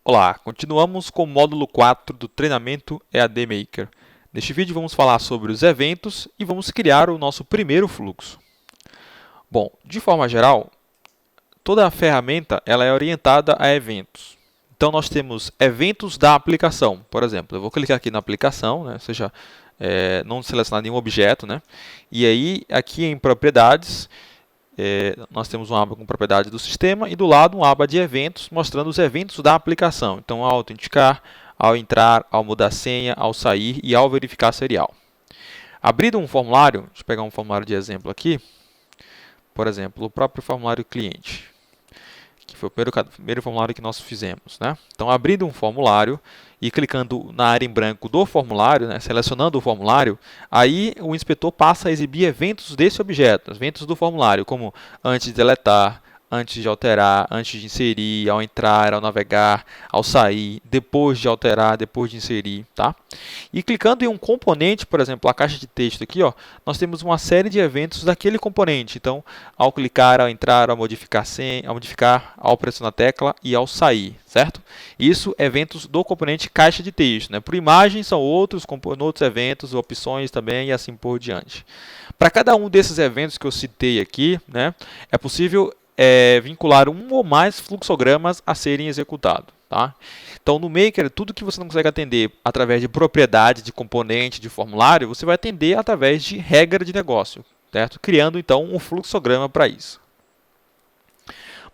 Olá, continuamos com o módulo 4 do treinamento EAD Maker. Neste vídeo vamos falar sobre os eventos e vamos criar o nosso primeiro fluxo. Bom, de forma geral, toda a ferramenta ela é orientada a eventos. Então nós temos eventos da aplicação. Por exemplo, eu vou clicar aqui na aplicação, né, ou seja, não selecionar nenhum objeto, né, e aí aqui em propriedades, nós temos uma aba com propriedade do sistema e do lado uma aba de eventos, mostrando os eventos da aplicação. Então, ao autenticar, ao entrar, ao mudar a senha, ao sair e ao verificar serial. Abrindo um formulário, deixa eu pegar um formulário de exemplo aqui. Por exemplo, o próprio formulário cliente, que foi o primeiro formulário que nós fizemos, né? Então, abrindo um formulário e clicando na área em branco do formulário, né, selecionando o formulário, aí o inspetor passa a exibir eventos desse objeto, eventos do formulário, como antes de deletar, antes de alterar, antes de inserir, ao entrar, ao navegar, ao sair, depois de alterar, depois de inserir, tá? E clicando em um componente, por exemplo, a caixa de texto aqui, ó, nós temos uma série de eventos daquele componente. Então, ao clicar, ao entrar, ao modificar, ao pressionar a tecla e ao sair, certo? Isso, eventos do componente caixa de texto, né? Por imagem são outros eventos, opções também e assim por diante. Para cada um desses eventos que eu citei aqui, né, é possível vincular um ou mais fluxogramas a serem executados. Tá? Então, no Maker, tudo que você não consegue atender através de propriedade, de componente, de formulário, você vai atender através de regra de negócio, certo? Criando, então, um fluxograma para isso.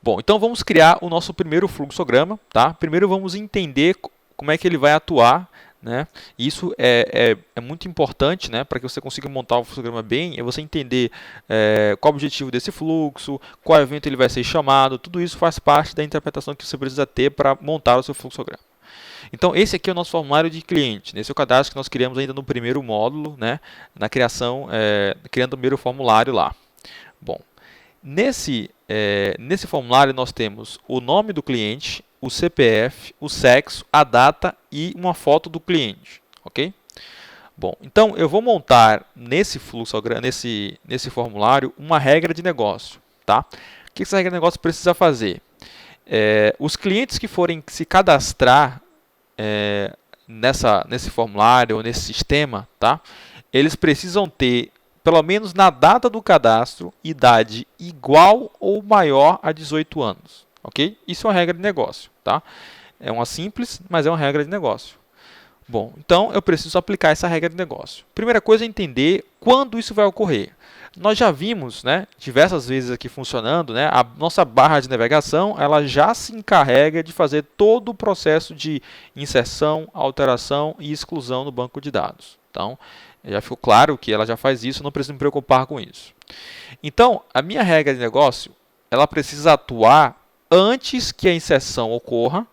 Bom, então vamos criar o nosso primeiro fluxograma. Tá? Primeiro vamos entender como é que ele vai atuar, né? Isso é muito importante, né? Para que você consiga montar o fluxograma bem, é você entender qual o objetivo desse fluxo, qual evento ele vai ser chamado, tudo isso faz parte da interpretação que você precisa ter para montar o seu fluxograma. Então, esse aqui é o nosso formulário de cliente, esse é o cadastro que nós criamos ainda no primeiro módulo, né? Na criação, criando o primeiro formulário lá. Bom, nesse formulário nós temos o nome do cliente, o CPF, o sexo, a data e uma foto do cliente, ok? Bom, então eu vou montar nesse fluxograma, nesse formulário, uma regra de negócio, tá? O que essa regra de negócio precisa fazer? Os clientes que forem se cadastrar nesse formulário ou nesse sistema, tá? Eles precisam ter, pelo menos na data do cadastro, idade igual ou maior a 18 anos. Ok? Isso é uma regra de negócio. Tá? É uma simples, mas é uma regra de negócio. Bom, então eu preciso aplicar essa regra de negócio. Primeira coisa é entender quando isso vai ocorrer. Nós já vimos, né, diversas vezes aqui funcionando, né, a nossa barra de navegação ela já se encarrega de fazer todo o processo de inserção, alteração e exclusão no banco de dados. Então, já ficou claro que ela já faz isso, não preciso me preocupar com isso. Então, a minha regra de negócio ela precisa atuar antes que a inserção ocorra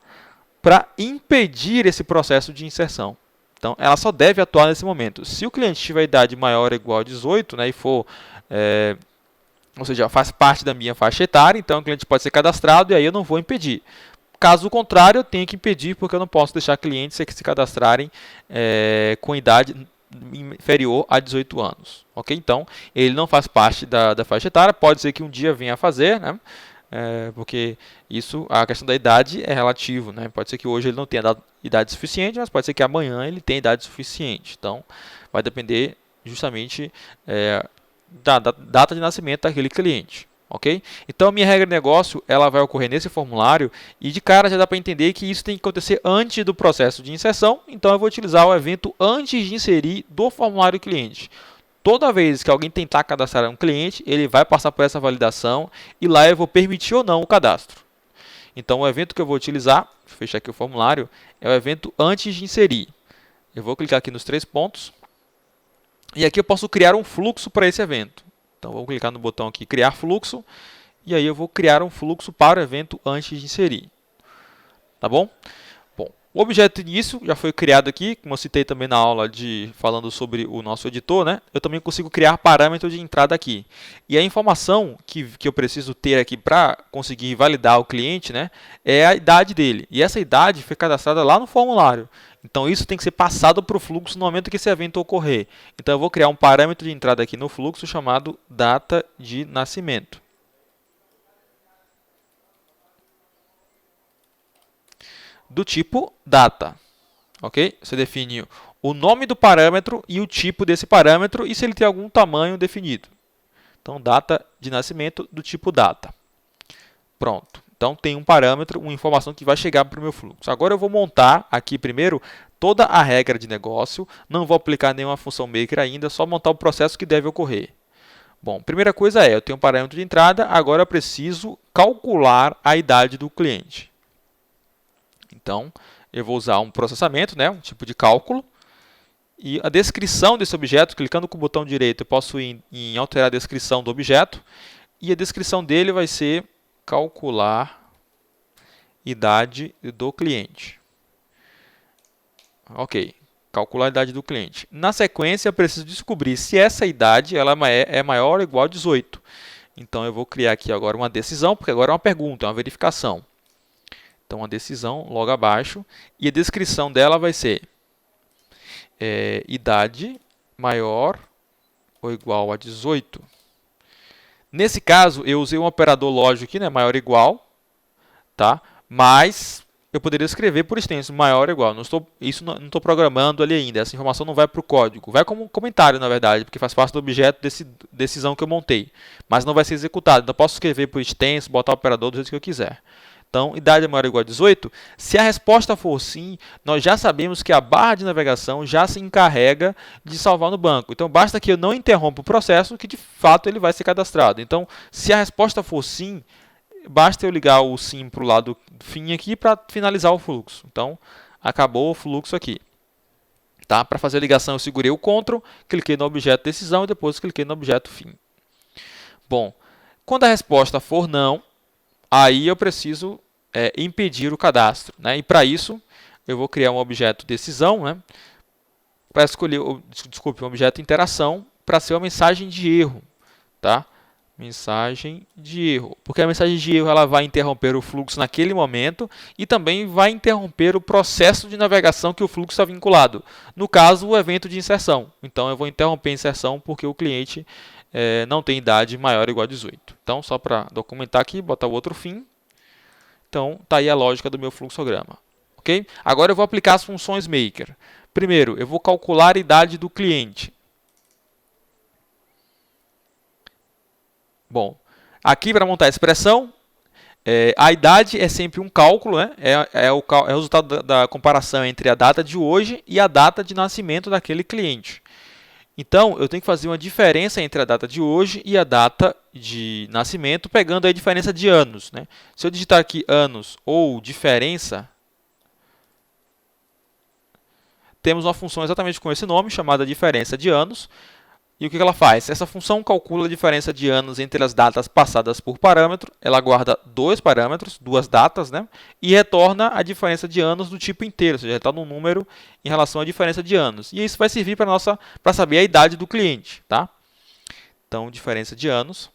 para impedir esse processo de inserção. Então, ela só deve atuar nesse momento. Se o cliente tiver idade maior ou igual a 18, né, e for, ou seja, faz parte da minha faixa etária, então o cliente pode ser cadastrado e aí eu não vou impedir. Caso contrário, eu tenho que impedir porque eu não posso deixar clientes se cadastrarem com idade inferior a 18 anos. Ok? Então, ele não faz parte da faixa etária, pode ser que um dia venha a fazer, né? Porque isso, a questão da idade é relativo, né? Pode ser que hoje ele não tenha idade suficiente, mas pode ser que amanhã ele tenha idade suficiente. Então, vai depender justamente da data de nascimento daquele cliente. Ok? Então, a minha regra de negócio ela vai ocorrer nesse formulário e de cara já dá para entender que isso tem que acontecer antes do processo de inserção. Então, eu vou utilizar o evento antes de inserir do formulário cliente. Toda vez que alguém tentar cadastrar um cliente, ele vai passar por essa validação e lá eu vou permitir ou não o cadastro. Então, o evento que eu vou utilizar, vou fechar aqui o formulário, é o evento antes de inserir. Eu vou clicar aqui nos 3 pontos e aqui eu posso criar um fluxo para esse evento. Então, vou clicar no botão aqui, criar fluxo, e aí eu vou criar um fluxo para o evento antes de inserir. Tá bom? Bom, o objeto início já foi criado aqui, como eu citei também na aula falando sobre o nosso editor, né? Eu também consigo criar parâmetro de entrada aqui. E a informação que eu preciso ter aqui para conseguir validar o cliente, né, é a idade dele. E essa idade foi cadastrada lá no formulário. Então, isso tem que ser passado para o fluxo no momento que esse evento ocorrer. Então, eu vou criar um parâmetro de entrada aqui no fluxo chamado data de nascimento. do tipo data. Ok? Você define o nome do parâmetro e o tipo desse parâmetro e se ele tem algum tamanho definido. Então, data de nascimento do tipo data. Pronto. Então, tem um parâmetro, uma informação que vai chegar para o meu fluxo. Agora, eu vou montar aqui primeiro toda a regra de negócio. Não vou aplicar nenhuma função maker ainda, só montar o processo que deve ocorrer. Bom, primeira coisa é, eu tenho um parâmetro de entrada, agora eu preciso calcular a idade do cliente. Então, eu vou usar um processamento, né, um tipo de cálculo. E a descrição desse objeto, clicando com o botão direito, eu posso ir em alterar a descrição do objeto. E a descrição dele vai ser calcular idade do cliente. Ok, calcular a idade do cliente. Na sequência, eu preciso descobrir se essa idade ela é maior ou igual a 18. Então, eu vou criar aqui agora uma decisão, porque agora é uma pergunta, é uma verificação. Então, a decisão logo abaixo. E a descrição dela vai ser idade maior ou igual a 18. Nesse caso, eu usei um operador lógico aqui, né, maior ou igual, tá? Mas eu poderia escrever por extenso, maior ou igual. Não estou programando ali ainda, essa informação não vai para o código. Vai como um comentário, na verdade, porque faz parte do objeto desse decisão que eu montei. Mas não vai ser executado. Então, eu posso escrever por extenso, botar o operador do jeito que eu quiser. Então, idade é maior ou igual a 18? Se a resposta for sim, nós já sabemos que a barra de navegação já se encarrega de salvar no banco. Então, basta que eu não interrompa o processo, que de fato ele vai ser cadastrado. Então, se a resposta for sim, basta eu ligar o sim para o lado fim aqui para finalizar o fluxo. Então, acabou o fluxo aqui. Tá? Para fazer a ligação, eu segurei o CTRL, cliquei no objeto decisão e depois cliquei no objeto fim. Bom, quando a resposta for não, aí eu preciso impedir o cadastro, né? E para isso, eu vou criar um objeto decisão, né? Para escolher, desculpe, um objeto interação para ser uma mensagem de erro, tá? Mensagem de erro, porque a mensagem de erro ela vai interromper o fluxo naquele momento e também vai interromper o processo de navegação que o fluxo está vinculado. No caso, o evento de inserção. Então, eu vou interromper a inserção porque o cliente não tem idade maior ou igual a 18. Então, só para documentar aqui, botar o outro fim. Então, está aí a lógica do meu fluxograma. Okay? Agora, eu vou aplicar as funções maker. Primeiro, eu vou calcular a idade do cliente. Bom, aqui para montar a expressão, a idade é sempre um cálculo, né? é o resultado da comparação entre a data de hoje e a data de nascimento daquele cliente. Então, eu tenho que fazer uma diferença entre a data de hoje e a data de nascimento, pegando a diferença de anos, né? Se eu digitar aqui anos ou diferença, temos uma função exatamente com esse nome, chamada diferença de anos. E o que ela faz? Essa função calcula a diferença de anos entre as datas passadas por parâmetro. Ela guarda dois parâmetros, duas datas, né? E retorna a diferença de anos do tipo inteiro, ou seja, retorna um número em relação à diferença de anos. E isso vai servir para saber a idade do cliente, tá? Então, diferença de anos.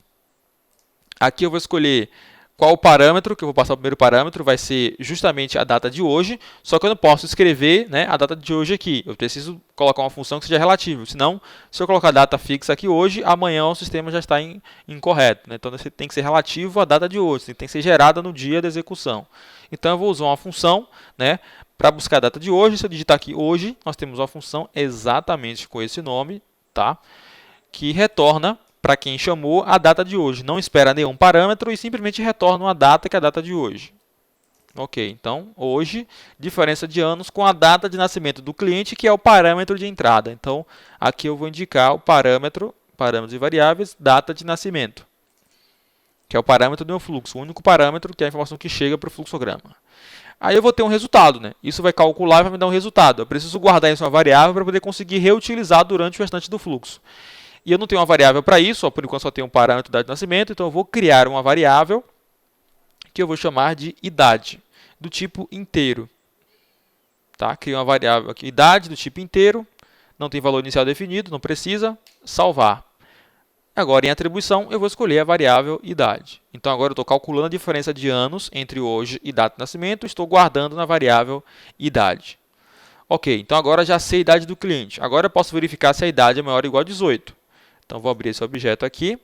Aqui eu vou escolher qual o parâmetro, que eu vou passar o primeiro parâmetro, vai ser justamente a data de hoje, só que eu não posso escrever, né, a data de hoje aqui. Eu preciso colocar uma função que seja relativa, senão, se eu colocar a data fixa aqui hoje, amanhã o sistema já está incorreto. Né? Então, tem que ser relativo à data de hoje, tem que ser gerada no dia da execução. Então, eu vou usar uma função, né, para buscar a data de hoje. Se eu digitar aqui hoje, nós temos uma função exatamente com esse nome, tá? Que retorna para quem chamou a data de hoje. Não espera nenhum parâmetro e simplesmente retorna uma data que é a data de hoje. Ok, então hoje, diferença de anos com a data de nascimento do cliente, que é o parâmetro de entrada. Então, aqui eu vou indicar o parâmetros e variáveis, data de nascimento, que é o parâmetro do meu fluxo, o único parâmetro que é a informação que chega para o fluxograma. Aí eu vou ter um resultado, né? Isso vai calcular e vai me dar um resultado. Eu preciso guardar isso em uma variável para poder conseguir reutilizar durante o restante do fluxo. E eu não tenho uma variável para isso, por enquanto só tenho um parâmetro data de nascimento, então eu vou criar uma variável que eu vou chamar de idade, do tipo inteiro. Tá? Crio uma variável aqui, idade do tipo inteiro, não tem valor inicial definido, não precisa, salvar. Agora, em atribuição, eu vou escolher a variável idade. Então, agora eu estou calculando a diferença de anos entre hoje e data de nascimento, estou guardando na variável idade. Ok, então agora já sei a idade do cliente. Agora eu posso verificar se a idade é maior ou igual a 18. Então, vou abrir esse objeto aqui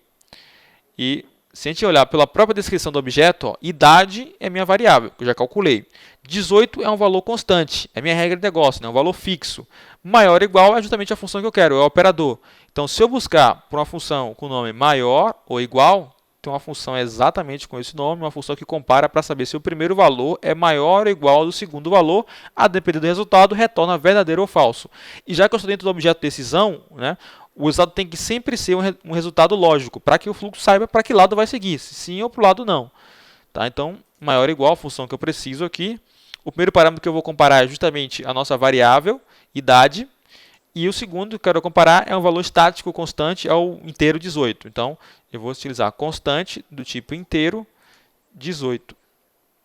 e se a gente olhar pela própria descrição do objeto, ó, idade é minha variável, que eu já calculei. 18 é um valor constante, é minha regra de negócio, é um valor fixo. Maior ou igual é justamente a função que eu quero, é o operador. Então, se eu buscar por uma função com o nome maior ou igual, tem uma função exatamente com esse nome, uma função que compara para saber se o primeiro valor é maior ou igual ao do segundo valor, a depender do resultado, retorna verdadeiro ou falso. E já que eu estou dentro do objeto decisão, né, o resultado tem que sempre ser um resultado lógico, para que o fluxo saiba para que lado vai seguir, se sim ou para o lado não. Tá? Então, maior ou igual a função que eu preciso aqui. O primeiro parâmetro que eu vou comparar é justamente a nossa variável, idade. E o segundo que eu quero comparar é um valor estático constante ao inteiro 18. Então, eu vou utilizar constante do tipo inteiro 18.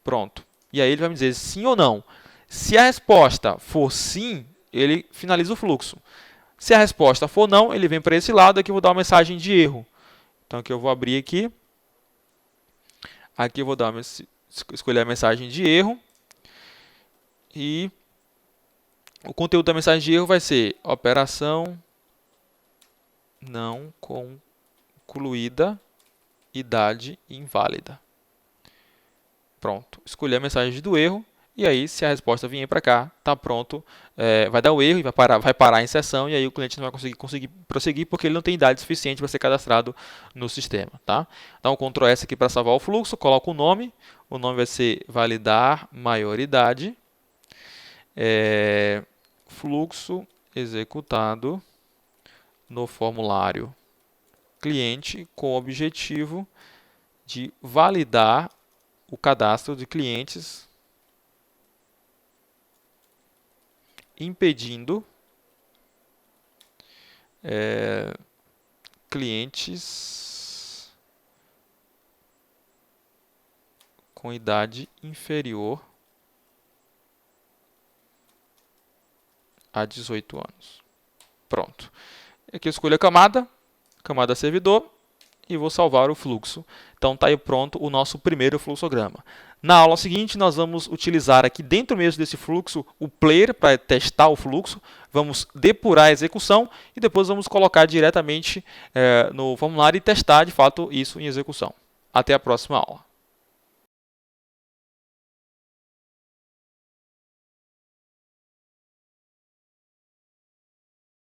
Pronto. E aí ele vai me dizer sim ou não. Se a resposta for sim, ele finaliza o fluxo. Se a resposta for não, ele vem para esse lado. Aqui eu vou dar uma mensagem de erro. Então, aqui eu vou abrir aqui. Aqui eu vou escolher a mensagem de erro. E o conteúdo da mensagem de erro vai ser operação não concluída, idade inválida. Pronto. Escolhi a mensagem do erro. E aí, se a resposta vier para cá, está pronto, vai dar o erro e vai parar a inserção, e aí o cliente não vai conseguir prosseguir porque ele não tem idade suficiente para ser cadastrado no sistema. Tá? Dá um Ctrl S aqui para salvar o fluxo, coloca o nome vai ser validar maioridade, fluxo executado no formulário cliente com o objetivo de validar o cadastro de clientes impedindo clientes com idade inferior a 18 anos. Pronto. Aqui eu escolho a camada servidor, e vou salvar o fluxo. Então está aí pronto o nosso primeiro fluxograma. Na aula seguinte, nós vamos utilizar aqui dentro mesmo desse fluxo o player para testar o fluxo, vamos depurar a execução e depois vamos colocar diretamente no formulário e testar de fato isso em execução. Até a próxima aula.